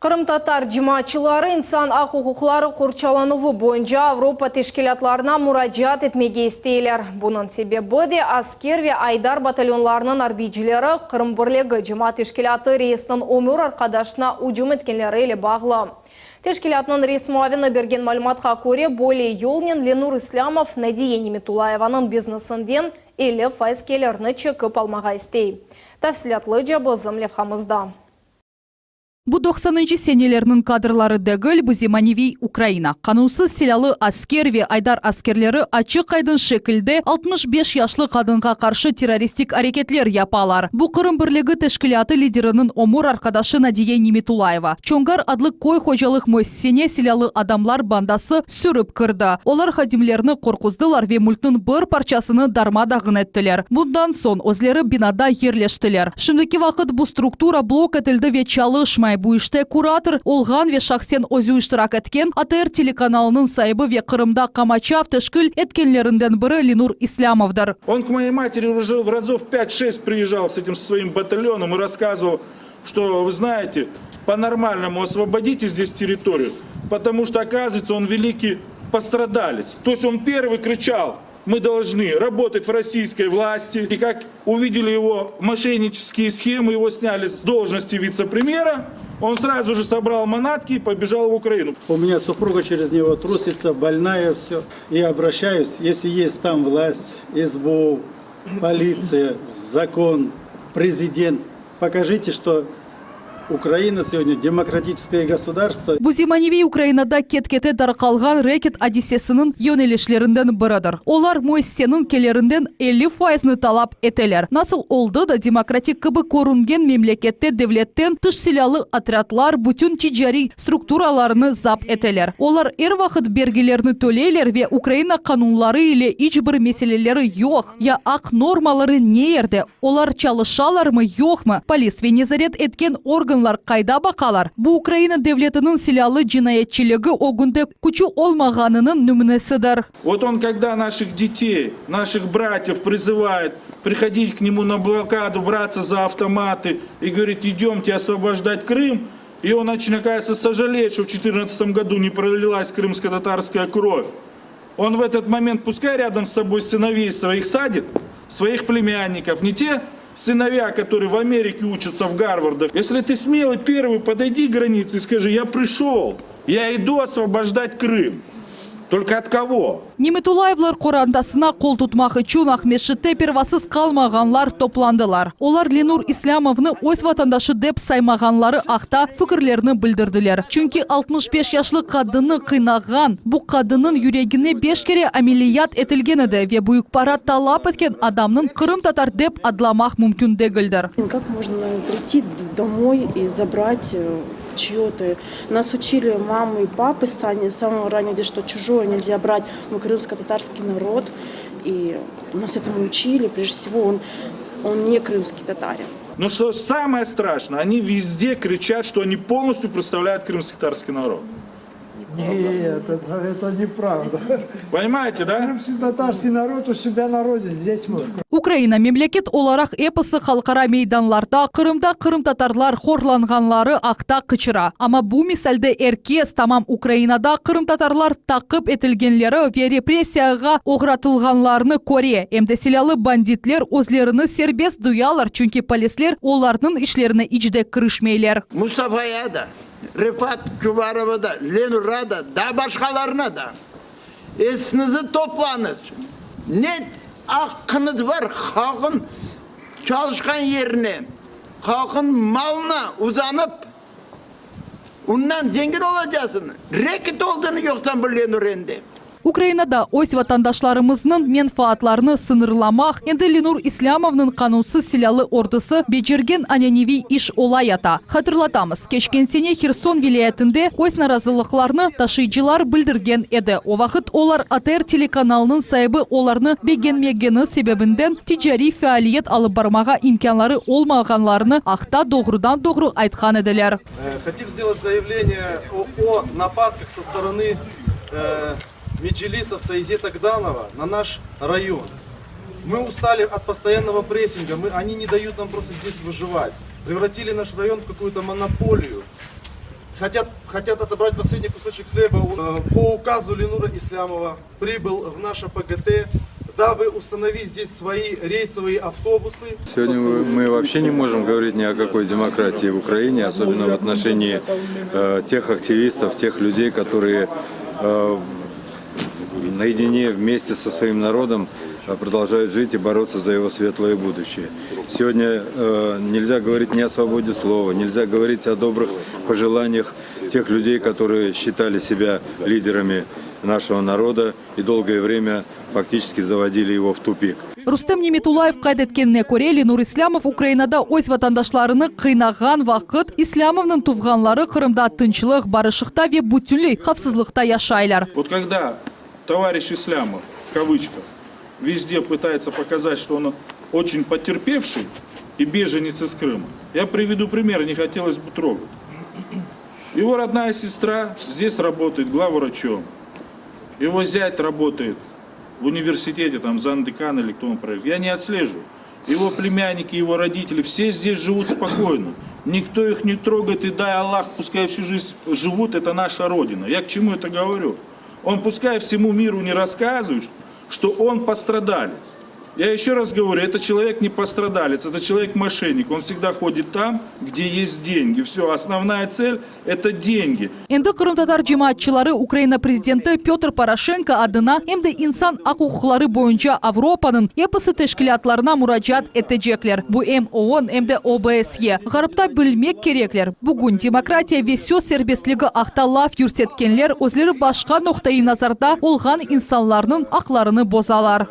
Кырым-татар жимачылары инсан хукуклары курчалануы боюнча Авропа тешкилатларына мураджаат этмеге истейлер. Бунун себеби де аскер ве Айдар батальонларынын арбийчилери Кырым бирлиги жима тешкилаты рейсинин өмүр аркадашына уджум эткенлери эле баглы. Тешкилатынын ресми авины берген маалыматка көрө Более Юлнин Ленур Ислямов Надия Немитулаеванын бизнесинден 50% келерини чекип алмага истей. Тафсилатлы жабы Левхамызда. Бу 90-нчы сенелернин кадрлары дегил Бузиманеви Украина. Канусыз силалы аскер ве Айдар аскерлери ачык айдын шекилде 65 яшлы кадынга каршы террористик аракетлер япалар. Бу Кырым бирлиги тешкилаты лидеринин омур аркадашы Надия Немитулаева. Чоңгар адлы кой хожалык мөссесине силалы адамлар бандасы сүрүп кырды. Олар хадимлерни коркуздылар ве мультнын бір парчасыны дармадагын эттилер. Bundan соң өзлери бинада ерлештилер. Шимдики вакыт бу структура блок этилди ве чалышмай. Бу иште куратор Олган ве шахсен өзү иштирак эткен АТР телеканалынын сайбы ве Кырымда камачав тешкил эткенлеринден бири Ленур Ислямовдыр. Он к моей матери уже в разов 5-6 приезжал с этим своим батальоном и рассказывал, что, вы знаете, по-нормальному освободите здесь территорию, потому что, оказывается, он великий пострадалец. То есть он первый кричал: мы должны работать в российской власти. И как увидели его мошеннические схемы, его сняли с должности вице-премьера, он сразу же собрал манатки и побежал в Украину. У меня супруга через него трусится, больная, все. Я обращаюсь, если есть там власть, СБУ, полиция, закон, президент, покажите, что Украина сегодня демократическое государство. Бузиманеви Украинада кеткете даркалган рэкет одиссесинин йөнелишлеринден биредир. Олар мөссесенин келеринден 50%ны талап этелер. Насыл олды да демократик кыбы корунген мемлекетте девлеттен тыш силалы отрядлар бүтүн тижари структураларыны зап этелер. Олар эр вакыт бергилерни төлейлер ве Украина канунлары или ич бир меселелери жок, я ак нормалары неерде. Олар чалышалармы жокмы? Полис ве незарет эткен орган кайда бакалар. Бу Украина девлетинин силалы жинаятчилиги огунде күчү олмаганынын нүмүнесидир. Вот он, когда наших детей, наших братьев призывает приходить к нему на блокаду, браться за автоматы и говорит: идемте освобождать Крым, и он начинает, кажется, сожалеть, что в 2014 году не пролилась крымско-татарская кровь. Он в этот момент, пускай рядом с собой сыновей своих садит, своих племянников, не те сыновья, которые в Америке учатся в Гарвардах. Если ты смелый, первый, подойди к границе и скажи: я пришел, я иду освобождать Крым. Только от кого? Немитулаевлар корандасына кол тутмак үчүн Ахмешитте первасыз калмаганлар топландылар. Олар Ленур Ислямовны өз ватандашы деп саймаганлары акта фикирлерини билдирдилер. Чүнки 65 яшлы кадыны кыйнаган, бу кадынын юрегине 5 кере амелият этилген эди ве буюк пара талап эткен адамнын Кырым татар деп адламак мүмкүн дегилдир. Как можно прийти домой и забрать чье-то? Нас учили мамы и папы с самого раннего, что чужое нельзя брать. Мы крымско-татарский народ, и нас этому учили. Прежде всего, он не крымский татарин. Но что самое страшное, они везде кричат, что они полностью представляют крымско-татарский народ. Нет, это неправда. Понимаете, да? Крымско-татарский народ у себя на родине, здесь мы. Украина мемлекет оларак эпосы халкара мейданларда Кырымда Кырым татарлар хорланганлары акта кычыра. Ама бу мисалде эркес тамам Украинада Кырым татарлар такып этилгенлери ве репрессияга огратылганларны көре. Эмде силалы бандитлер өзлерини сербест дуялар, чүнки полислер олардын ишлерине ичде киришмейлер. Мустафая да, Рифат Чубарова да, Ленура да başkalarına da. Esinizi toplanız. Ne hakkınız var halkın çalışkan yerine, halkın malına uzanıp ondan zengin olacaksın. Reket olduğunu yoktan bu Lenur'ende. Украинада өз ватандашларымыздын менфаатларыны сынырламак, энди Ленур Ислямовнын канунсыз силалы ордысы бежерген аняневи иш олай ата. Хатырлатамыз, кечкен сене Херсон вилаятында өз наразылыкларны ташыйчылар билдирген эди. О вакыт олар АТР телеканалынын сайбы оларны бегенмегени себебинден тижари фаалиет алып бармага имканлары олмаганларыны акта догрудан-догру айткан эдилер. Хотим сделать заявление о нападках со стороны меджилисовца Изета Гданова на наш район. Мы устали от постоянного прессинга, они не дают нам просто здесь выживать. Превратили наш район в какую-то монополию. хотят отобрать последний кусочек хлеба. По указу Ленура Ислямова прибыл в наше ПГТ, дабы установить здесь свои рейсовые автобусы. Сегодня мы вообще не можем говорить ни о какой демократии в Украине, особенно в отношении тех активистов, тех людей, которые наедине вместе со своим народом продолжают жить и бороться за его светлое будущее. Сегодня нельзя говорить ни о свободе слова, нельзя говорить о добрых пожеланиях тех людей, которые считали себя лидерами нашего народа и долгое время фактически заводили его в тупик. Рустем Неметулаев кайт эткенне көре Ленур Ислямов Украинада өз ватандашларыны кыйнаган вакыт Ислямовның туфганлары Кырымда тынчылык, барышыкта ве бүтүнлөй хавсызлыкта яшайлар. Вот когда товарищ Ислямов, в кавычках, везде пытается показать, что он очень потерпевший и беженец из Крыма, я приведу пример, не хотелось бы трогать. Его родная сестра здесь работает главврачом. Его зять работает в университете, там, замдекан или кто он проект. Я не отслежу. Его племянники, его родители, все здесь живут спокойно. Никто их не трогает, и дай Аллах, пускай всю жизнь живут, это наша Родина. Я к чему это говорю? Он пускай всему миру не рассказывает, что он пострадалец. Я еще раз говорю, это человек не пострадалец, это человек-мошенник. Он всегда ходит там, где есть деньги. Все, основная цель – это деньги. Энди Кырым татар жемаатчылары Украина президенті Петр Порошенко адына эмди инсан акукуклары боюнча Авропанын эпысы тешкилатларына муражаат этежеклер. Бу эм ООН, эмде ОБСЕ. Гарыпта билмек кереклер. Бүгүн демократия ве сөз сербестлиги акталлаф юрсеткенлер өзлери башка ноктой назарда олган инсанларнын акларыны бозалар.